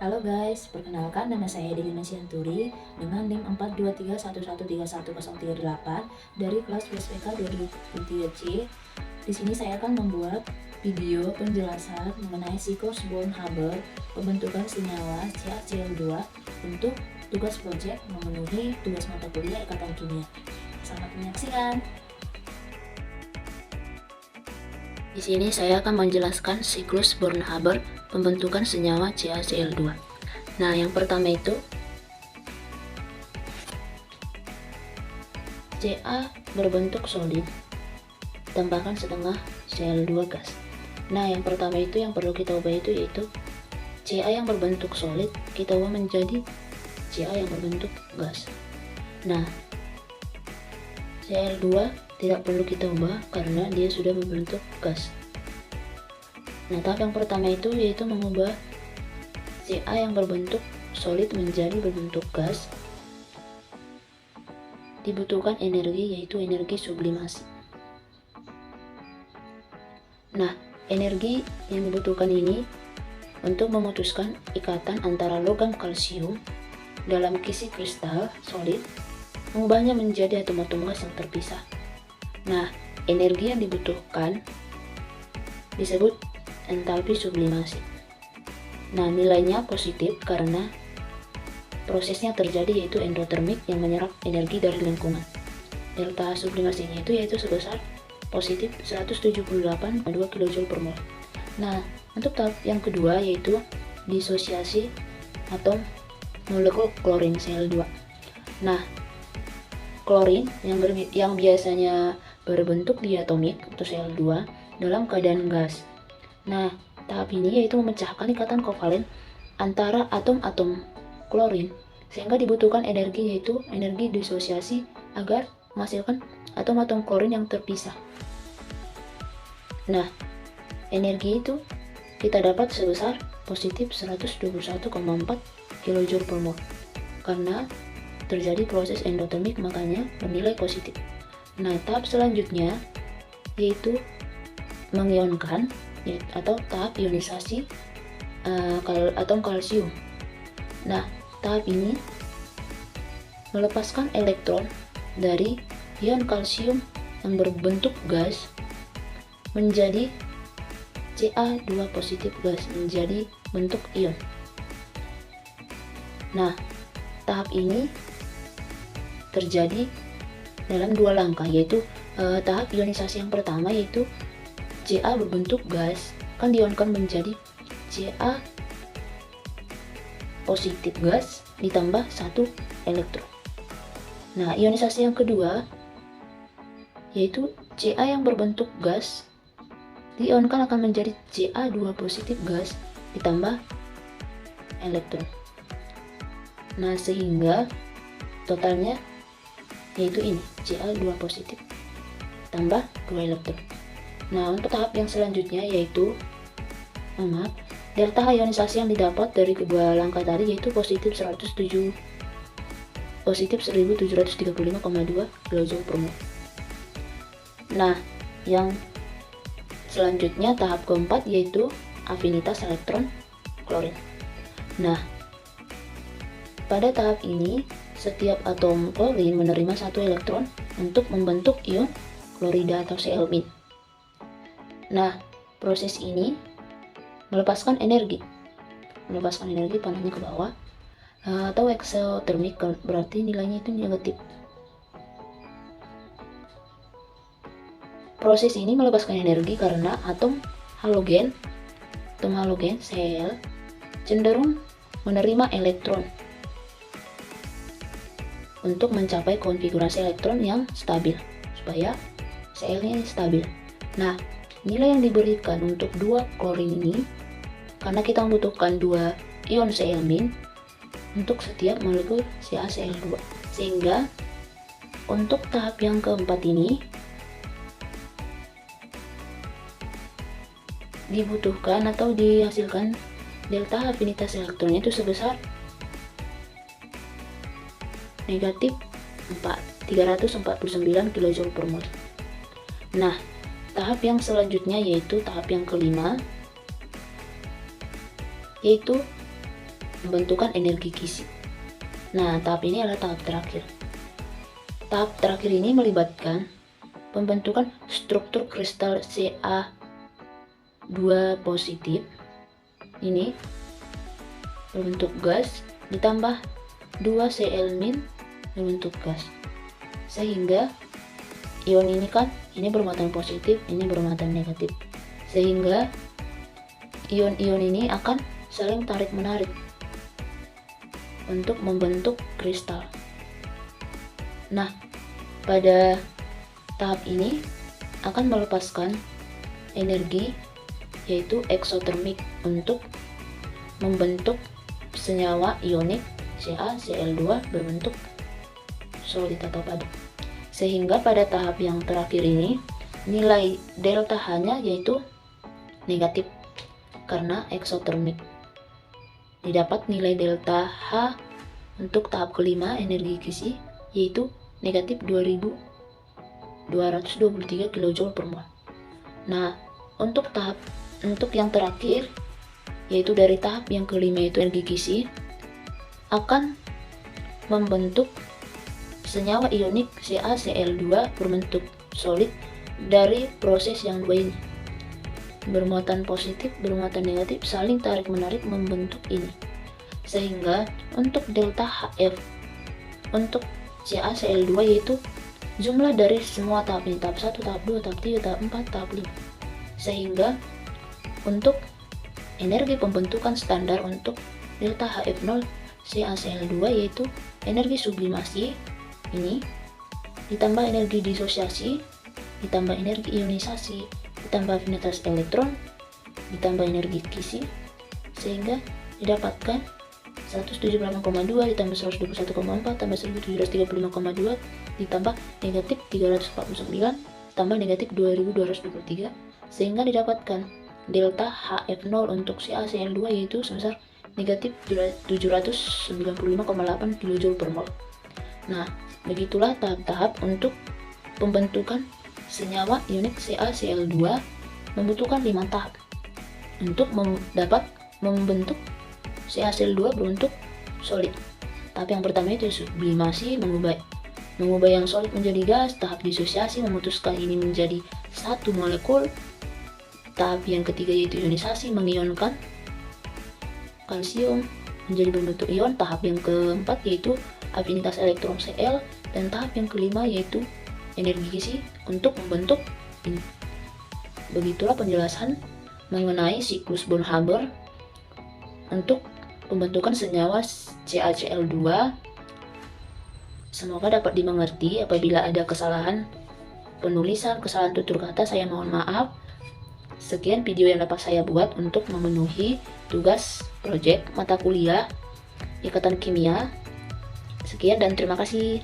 Halo guys, perkenalkan nama saya Delina Sianturi dengan NIM 42311313138 dari kelas USPK 2023C. Di sini saya akan membuat video penjelasan mengenai siklus Born-Haber pembentukan senyawa CaCl2 untuk tugas proyek memenuhi tugas mata kuliah Ikatan Kimia. Selamat menyaksikan. Di sini saya akan menjelaskan siklus Born-Haber pembentukan senyawa CaCl2. Nah, yang pertama itu Ca berbentuk solid, tambahkan setengah Cl2 gas. Nah, yang pertama itu yang perlu kita ubah itu yaitu Ca yang berbentuk solid kita ubah menjadi Ca yang berbentuk gas. Nah, Cl2 tidak perlu kita ubah karena dia sudah berbentuk gas. Nah, tahap yang pertama itu yaitu mengubah Ca yang berbentuk solid menjadi berbentuk gas. Dibutuhkan energi yaitu energi sublimasi. Nah, energi yang dibutuhkan ini untuk memutuskan ikatan antara logam kalsium dalam kisi kristal solid, mengubahnya menjadi atom-atom gas yang terpisah. Nah, energi yang dibutuhkan disebut entalpi sublimasi. Nah, nilainya positif karena prosesnya terjadi yaitu endotermik yang menyerap energi dari lingkungan. Delta sublimasinya itu yaitu sebesar positif 178,2 kJ per mol. Nah, untuk tahap yang kedua yaitu disosiasi atom molekul klorin Cl2. Nah, klorin yang biasanya berbentuk diatomik atau Cl2 dalam keadaan gas. Nah, tahap ini yaitu memecahkan ikatan kovalen antara atom-atom klorin sehingga dibutuhkan energi yaitu energi disosiasi agar menghasilkan atom-atom klorin yang terpisah. Nah, energi itu kita dapat sebesar positif 121,4 kJ per mol karena terjadi proses endotermik, makanya bernilai positif. Nah, tahap selanjutnya yaitu mengionkan atau tahap ionisasi atom kalsium. Nah, tahap ini melepaskan elektron dari ion kalsium yang berbentuk gas menjadi Ca2 positif gas menjadi bentuk ion. Nah, tahap ini terjadi dalam dua langkah yaitu tahap ionisasi yang pertama yaitu Ca berbentuk gas akan dionkan menjadi Ca positif gas ditambah 1 elektron. Nah, ionisasi yang kedua yaitu Ca yang berbentuk gas dionkan akan menjadi Ca2 positif gas ditambah elektron. Nah, sehingga totalnya yaitu ini Ca2 positif tambah 2 elektron. Nah, untuk tahap yang selanjutnya yaitu delta ionisasi yang didapat dari kedua langkah tadi yaitu positif 1735,2 kJ per mol. Nah, yang selanjutnya tahap keempat yaitu afinitas elektron klorin. Nah, pada tahap ini setiap atom klorin menerima 1 elektron untuk membentuk ion klorida atau Cl-. Nah, proses ini melepaskan energi panahnya ke bawah atau eksotermik, berarti nilainya itu negatif. Proses ini melepaskan energi karena atom halogen Cl cenderung menerima elektron untuk mencapai konfigurasi elektron yang stabil supaya Cl-nya stabil. Nah, nilai yang diberikan untuk 2 klorin ini karena kita membutuhkan 2 ion Cl- untuk setiap molekul CaCl2, sehingga untuk tahap yang keempat ini dibutuhkan atau dihasilkan delta afinitas elektronnya itu sebesar negatif 349 kJ per mol. Nah, tahap yang selanjutnya yaitu tahap yang kelima yaitu pembentukan energi kisi. Nah, tahap ini adalah tahap terakhir. Tahap terakhir ini melibatkan pembentukan struktur kristal Ca2 positif. Ini berbentuk gas ditambah 2 Cl- berbentuk gas. Sehingga ion ini kan, ini bermuatan positif, ini bermuatan negatif. Sehingga ion-ion ini akan saling tarik-menarik untuk membentuk kristal. Nah, pada tahap ini akan melepaskan energi yaitu eksotermik untuk membentuk senyawa ionik CaCl2 berbentuk solid atau padat. Sehingga pada tahap yang terakhir ini nilai delta H-nya yaitu negatif karena eksotermik. Didapat nilai delta H untuk tahap kelima energi kisi yaitu negatif 2223 kJ per mol. Nah, untuk yang terakhir yaitu dari tahap yang kelima yaitu energi kisi akan membentuk senyawa ionik CaCl2 berbentuk solid dari proses yang dua ini. Bermuatan positif, bermuatan negatif saling tarik-menarik membentuk ini. Sehingga untuk delta Hf untuk CaCl2 yaitu jumlah dari semua tahap ini, tahap 1, tahap 2, tahap 3, tahap 4, tahap 5. Sehingga untuk energi pembentukan standar untuk delta Hf0 CaCl2 yaitu energi sublimasi ini ditambah energi disosiasi, ditambah energi ionisasi, ditambah afinitas elektron, ditambah energi kisi, sehingga didapatkan 178,2 ditambah 121,4 tambah 1735,2 ditambah negatif 349 tambah negatif 2223, sehingga didapatkan delta Hf0 untuk CaCl2 yaitu sebesar negatif 795,8 kJ per mol. Nah, begitulah tahap-tahap untuk pembentukan senyawa ionik CaCl2 membutuhkan 5 tahap untuk dapat membentuk CaCl2 berbentuk solid. Tahap yang pertama itu sublimasi, mengubah yang solid menjadi gas. Tahap disosiasi, memutuskan ini menjadi satu molekul. Tahap yang ketiga yaitu ionisasi, mengionkan kalsium menjadi berbentuk ion. Tahap yang keempat yaitu afinitas elektron Cl, dan tahap yang kelima yaitu energi kisi untuk membentuk ini. Begitulah penjelasan mengenai siklus Born-Haber untuk pembentukan senyawa CaCl2. Semoga dapat dimengerti. Apabila ada kesalahan penulisan, kesalahan tutur kata, saya mohon maaf. Sekian video yang dapat saya buat untuk memenuhi tugas proyek mata kuliah Ikatan Kimia. Sekian dan terima kasih.